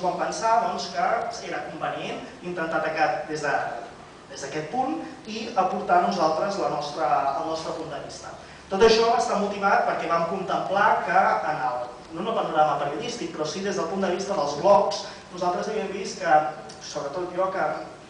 vam pensar que era convenient intentar atacar des d'aquest punt i aportar nosaltres el nostre punt de vista. Tot això està motivat perquè vam contemplar que no en el panorama periodístic, però sí des del punt de vista dels blogs, nosaltres havíem vist que, sobretot jo, que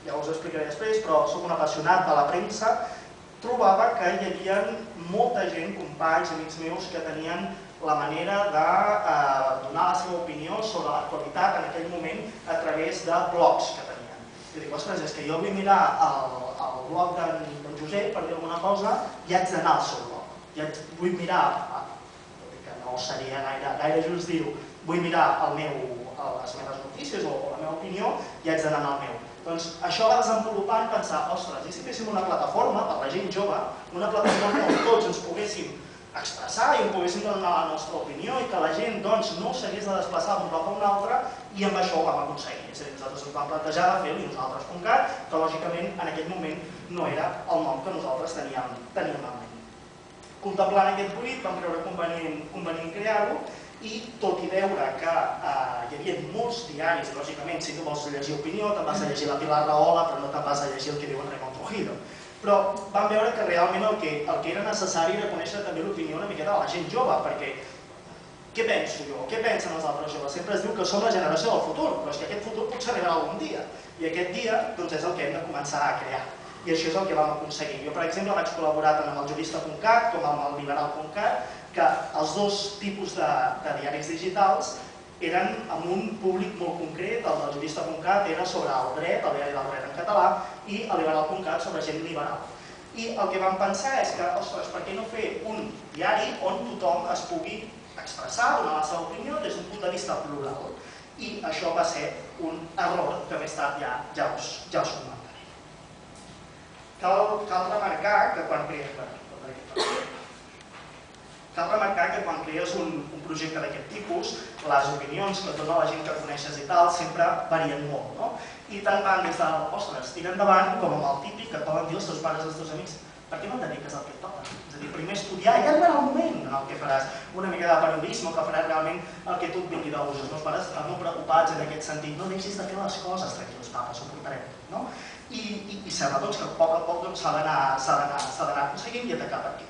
ja us ho explicaré després, però soc un apassionat de la premsa, trobava que hi havia molta gent, companys, amics meus, que tenien la manera de donar la seva opinió sobre l'actualitat en aquell moment a través de blogs que tenien. I dic, ostres, és que jo vull mirar el blog d'en Josep per dir alguna cosa i haig d'anar al seu blog. Vull mirar, que no seria gaire just dir-ho, vull mirar les meves notícies o la meva opinió i haig d'anar al meu. Doncs això va desenvolupar i pensar, ostres, i si féssim una plataforma per la gent jove, una plataforma on tots ens poguéssim expressar i on poguéssim donar la nostra opinió i que la gent no s'hagués de desplaçar d'un lloc a un altre, i amb això ho vam aconseguir. És a dir, nosaltres ens vam plantejar de fer-ho nosaltres.cat, que lògicament en aquell moment no era el nom que nosaltres teníem en ment. Contemplant aquest buit vam creure convenient crear-ho i tot i veure que hi havia molts diaris, lògicament si tu vols llegir opinió te'n vas a llegir la Pilar Rahola però no te'n vas a llegir el que diu en Raymond Trujillo, però vam veure que realment el que era necessari era conèixer també l'opinió una miqueta de la gent jove, perquè què penso jo? Què pensen els altres joves? Sempre es diu que som la generació del futur, però és que aquest futur potser arribarà algun dia i aquest dia és el que hem de començar a crear. I això és el que vam aconseguir. Jo, per exemple, vaig col·laborar tant amb el jurista.cat com amb el liberal.cat, que els dos tipus de diaris digitals eren amb un públic molt concret. El del jurista.cat era sobre el dret, el diari del dret en català, i el liberal.cat sobre gent liberal. I el que vam pensar és que, ostres, per què no fer un diari on tothom es pugui expressar, donar la seva opinió des d'un punt de vista plural. I això va ser un error que més tard ja us comentaré. Cal remarcar que quan crees un projecte d'aquest tipus, les opinions que et dona la gent que coneixes i tal sempre varien molt, no? I tant van des del, ostres, tira endavant, com amb el típic que et poden dir els teus pares i els teus amics, per què no et dediques al que et toca? És a dir, primer estudiar i ja arribarà el moment en el que faràs una mica de periodisme, que faràs realment el que tu et vingui de gust. Els meus pares estan molt preocupats en aquest sentit, no deixis de fer les coses, tranquils, pares, ho portarem, no? I sembla que a poc a poc s'ha d'anar aconseguint i atacar per aquí.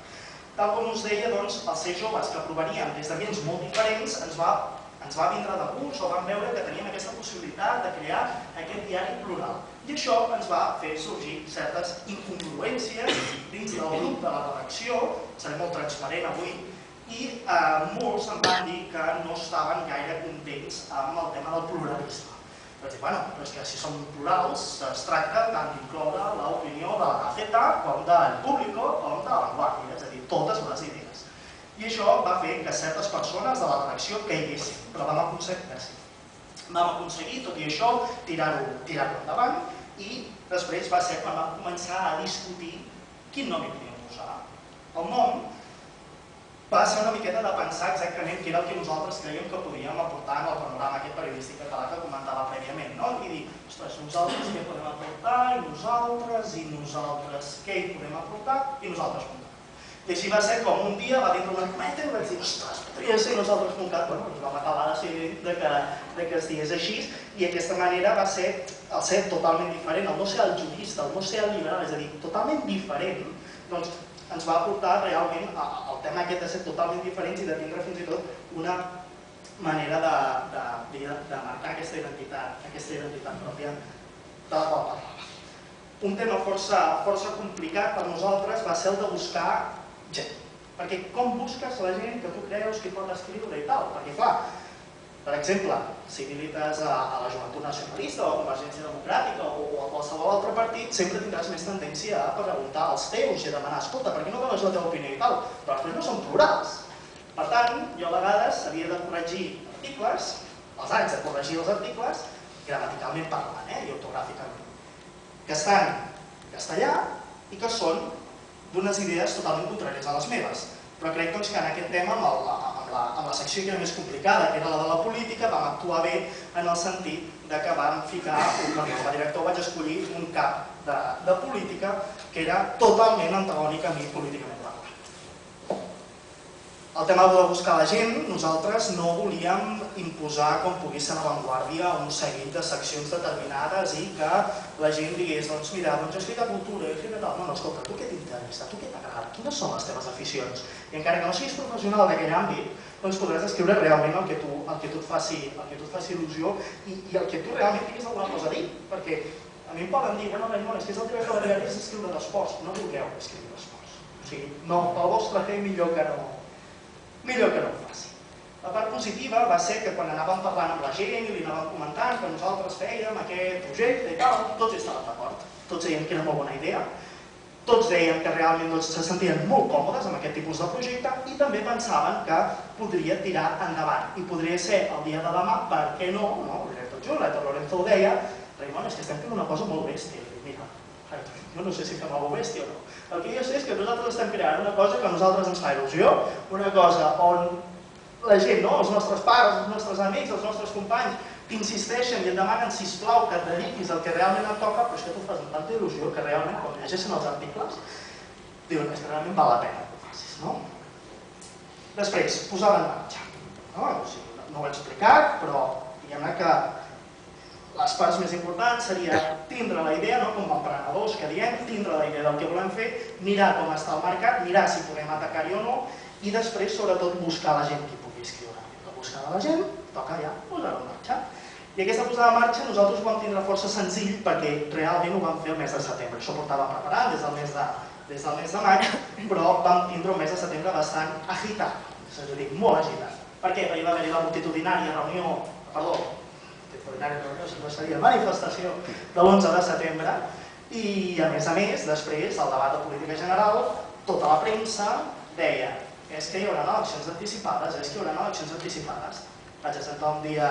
Tal com us deia, els ser joves que provenien des d'ambients molt diferents ens va vindre de gust o vam veure que teníem aquesta possibilitat de crear aquest diari plural. I això ens va fer sorgir certes incongruències dins del grup de la redacció, seré molt transparent avui, i molts em van dir que no estaven gaire contents amb el tema del pluralisme. Vaig dir, bueno, però és que si som plurals es tracta tant d'incloure l'opinió de la Gaceta com del Público com de la Vanguardia, és a dir, totes les idees. I això va fer que certes persones de la redacció caiguessin, però vam aconseguir, tot i això, tirar-ho endavant i després va ser quan vam començar a discutir quin nom hi podíem posar. El nom va ser una miqueta de pensar exactament què era el que nosaltres creiem que podíem aportar en el panorama aquest periodístic català que comentava prèviament, no? I dir, ostres, nosaltres què podem aportar, i nosaltres què hi podem aportar, i nosaltres.cat. I així va ser com un dia va dintre una cometa i vaig dir, ostres, podria ser nosaltres.cat. Bueno, ens vam acabar decidir que es digués així, i aquesta manera va ser el ser totalment diferent, el no ser el jurista, el no ser el liberal, és a dir, totalment diferent, doncs ens va portar realment al tema aquest de ser totalment diferents i de tindre fins i tot una manera de marcar aquesta identitat pròpia de la qual parlava. Un tema força complicat per nosaltres va ser el de buscar gent, perquè com busques la gent que tu creus que pot escriure i tal? Perquè clar, per exemple, si milites a la Joventut Nacionalista o a Convergència Democràtica o a qualsevol altre partit, sempre tindràs més tendència a preguntar als teus i a demanar, escolta, per què no dones la teva opinió i tal? Però després no són plurals. Per tant, jo a vegades havia de corregir articles, els anys de corregir els articles, gramaticalment parlant i ortogràficament, que estan en castellà i que són d'unes idees totalment contràries a les meves. Però crec que en aquest tema, amb la secció que era més complicada, que era la de la política, vam actuar bé en el sentit que vam ficar, com a director vaig escollir un cap de política que era totalment antagònic a mi políticament parlant. El tema de buscar la gent, nosaltres no volíem imposar com pogués ser l'avantguàrdia un seguit de seccions determinades i que la gent digués, doncs mira, jo escric a cultura, jo escric a tal. No, escolta, tu què t'interessa, tu què t'agrada, quines són les teves aficions? I encara que no siguis professional d'aquell àmbit, doncs podràs escriure realment el que tu et faci il·lusió i el que tu realment tinguis alguna cosa a dir, perquè a mi em poden dir, bueno, Raimon, és que és el teu calendari és escriure d'esports, no vulgueu escriure d'esports. O sigui, no, pel vostre fer millor que no ho faci. La part positiva va ser que quan anàvem parlant amb la gent i li anàvem comentant que nosaltres fèiem aquest projecte i tal, tots hi estaven d'acord. Tots deien que era molt bona idea, tots deien que realment se sentien molt còmodes amb aquest tipus de projecte i també pensaven que podria tirar endavant. I podria ser el dia de demà, per què no? L'Eto Lorenzo ho deia, Raimon, és que estem fent una cosa molt bèstia. Mira, jo no sé si fem alguna cosa bèstia o no. El que jo sé és que nosaltres estem creant una cosa que a nosaltres ens fa il·lusió, una cosa on la gent, els nostres pares, els nostres amics, els nostres companys, t'insisteixen i et demanen, sisplau, que et dediquis al que realment et toca, però és que tu fas amb tanta il·lusió que realment, quan llegeixen els articles, diuen que realment val la pena que ho facis, no? Després, posar en marxa. No ho he explicat, però diguem-ne que les parts més importants seria tindre la idea, com a emprenedors que diem, tindre la idea del que volem fer, mirar com està el mercat, mirar si podem atacar-hi o no, i després, sobretot, buscar la gent que hi pugui escriure. La buscada de la gent, toca ja posar-ho en marxa. I aquesta posada en marxa nosaltres ho vam tindre força senzill perquè realment ho vam fer el mes de setembre. Això ho portàvem preparant des del mes de maig, però vam tindre un mes de setembre bastant agitat, és a dir, molt agitat. Per què? Perquè va haver-hi la manifestació de l'11 de setembre i, a més, després, el debat de política general, tota la premsa deia és que hi haurà eleccions anticipades, Vaig assentar un dia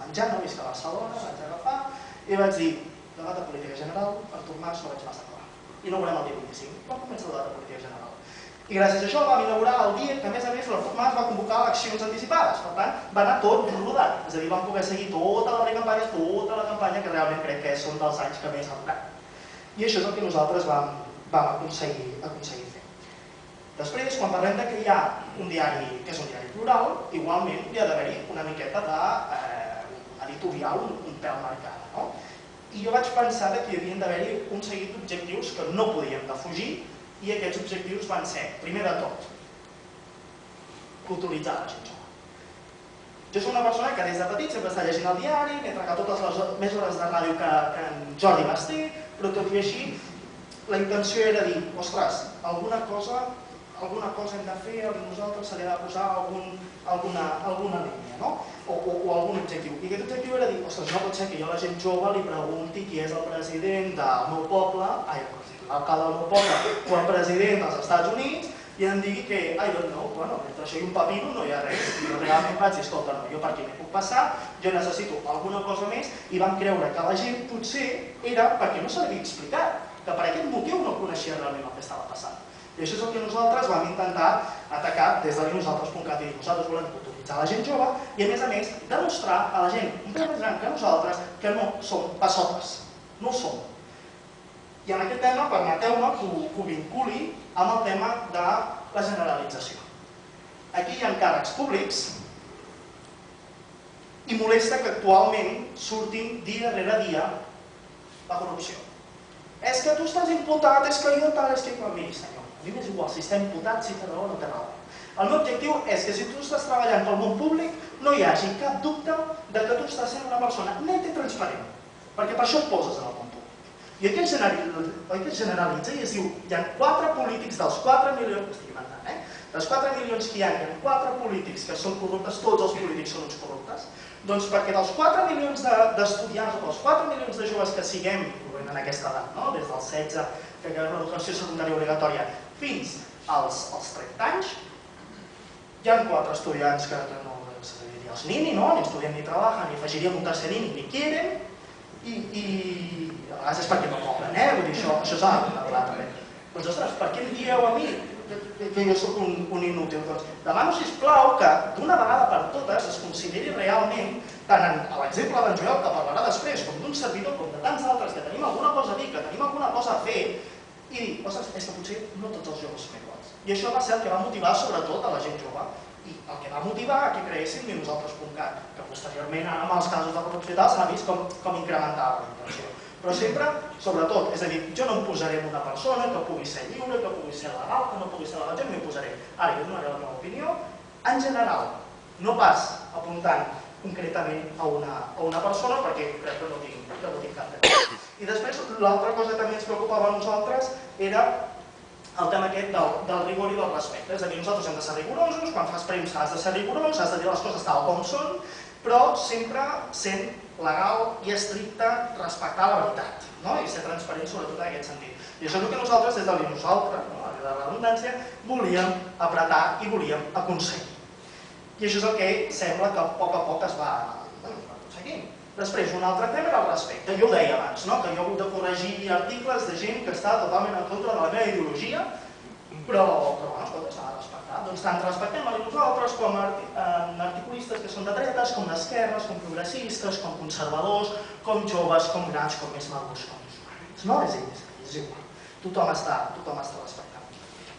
menjant, no visc a Barcelona, vaig agafar i vaig dir, debat de política general, Artur Mas no vaig massa clar. I no volem el dia 25, quan comença el debat de política general? I gràcies a això vam inaugurar el dia que, a més, l'Artur Mas va convocar eleccions anticipades. Per tant, va anar tot rodat. És a dir, vam poder seguir tota la campanya, que realment crec que són dels anys que més ha durat. I això és el que nosaltres vam aconseguir fer. Després, quan parlem que hi ha un diari que és un diari plural, igualment hi ha d'haver-hi una miqueta d'editorial, un pèl marcada. I jo vaig pensar que hi havien d'haver-hi un seguit d'objectius que no podíem defugir i aquests objectius van ser, primer de tot, culturitzar la gent jove. Jo soc una persona que des de petit sempre està llegint el diari, m'he tragat totes les més hores de ràdio que en Jordi Basté, però tot i així la intenció era dir, ostres, alguna cosa hem de fer, a nosaltres se li ha de posar alguna línia, no? O algun objectiu. I aquest objectiu era dir, ostres, no pot ser que jo a la gent jove li pregunti qui és el president del meu poble, l'alcalde del meu poble o el president dels Estats Units i em digui que, mentre això hi ha un papiro no hi ha res. I jo realment vaig dir, escolta, jo per aquí m'hi puc passar, jo necessito alguna cosa més i vam creure que la gent potser era perquè no se l'havia explicat, que per aquest motiu no coneixia realment el que estava passant. I això és el que nosaltres vam intentar atacar des de nosaltres.cat i nosaltres volem culturitzar la gent jove i, a més, demostrar a la gent un poc més gran que nosaltres que no som passotes, no ho som. I en aquest tema, permeteu-me que ho vinculi amb el tema de la generalització. Aquí hi ha càrrecs públics i molesta que actualment surtin dia rere dia la corrupció. És que tu estàs imputat, és que jo tal, és que jo... Miri, senyor, a mi m'és igual si està imputat, si té raó o no té raó. El meu objectiu és que si tu estàs treballant pel món públic no hi hagi cap dubte que tu estàs sent una persona neta i transparent, perquè per això et poses en el món públic. I aquí es generalitza i es diu, hi ha 4 polítics dels 4 milions, estic inventant, dels 4 milions que hi ha 4 polítics que són corruptes, tots els polítics són uns corruptes, doncs perquè dels 4 milions d'estudiants o dels 4 milions de joves que siguem, en aquesta edat, des dels 16, que acabem l'educació secundària obligatòria, fins als 30 anys, hi ha 4 estudiants que no diria els nini, ni estudien ni treballen, ni afegiríem un tercer nini, ni quieren, i a vegades és perquè no cobren, vull dir, això s'ha de parlar també. Doncs, ostres, per què em dieu a mi que jo soc un inútil? Doncs demano, sisplau, que d'una vegada per totes es consideri realment, tant a l'exemple d'en Joel, que parlarà després, com d'un servidor, com de tants altres, que tenim alguna cosa a dir, que tenim alguna cosa a fer, i dir, ostres, és que potser no tots els joves són iguals. I això va ser el que va motivar sobretot a la gent jove. I el que va motivar a que creéssim Nosaltres.cat, que posteriorment amb els casos de corrupció i tal s'ha vist com incrementava la inversió. Però sempre, sobretot, és a dir, jo no em posaré en una persona que pugui ser lliure, que pugui ser legal, que no pugui ser legal, jo no m'hi posaré. Ara, jo donaré la meva opinió en general, no pas apuntant concretament a una persona, perquè crec que no tinc cap tema. I després, l'altra cosa que també ens preocupava a nosaltres era el tema aquest del rigor i del respecte. És a dir, nosaltres hem de ser rigorosos, quan fas premsa has de ser rigorós, has de dir les coses tal com són, però sempre sent legal i estricte, respectar la veritat, i ser transparent sobretot en aquest sentit. I això és el que nosaltres, des de nosaltres, de la redundància, volíem apretar i volíem aconseguir. I això és el que sembla que a poc es va aconseguint. Després, un altre tema era el respecte. Jo ho deia abans, que jo he hagut de corregir articles de gent que està totalment en contra de la meva ideologia, però escolta, s'ha de respectar. Doncs tant respectem a nosaltres com a articulistes que són de dretes, com d'esquerres, com progressistes, com conservadors, com joves, com grans, com més madurs, com usuaris. No és igual. Tothom està respectant.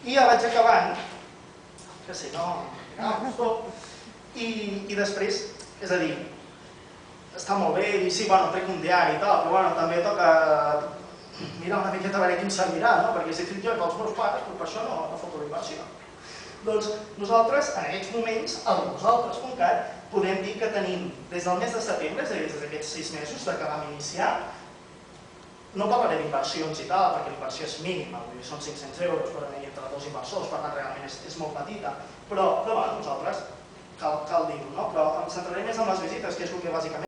I ja vaig acabant, que si no, i després, és a dir, està molt bé dir, sí, trec un diari i tal, però també toca mirar una miqueta a veure quin servirà, perquè si fic jo pels meus pares, per això no foto la inversió. Doncs nosaltres, en aquests moments, a Nosaltres.cat, podem dir que tenim, des del mes de setembre, és a dir, des d'aquests 6 mesos que vam iniciar, no parlaré d'inversions i tal, perquè l'inversió és mínima, són 500 euros per anar entre dos inversors, per tant realment és molt petita, però nosaltres cal dir-ho, però em centraré més en les visites, que és el que bàsicament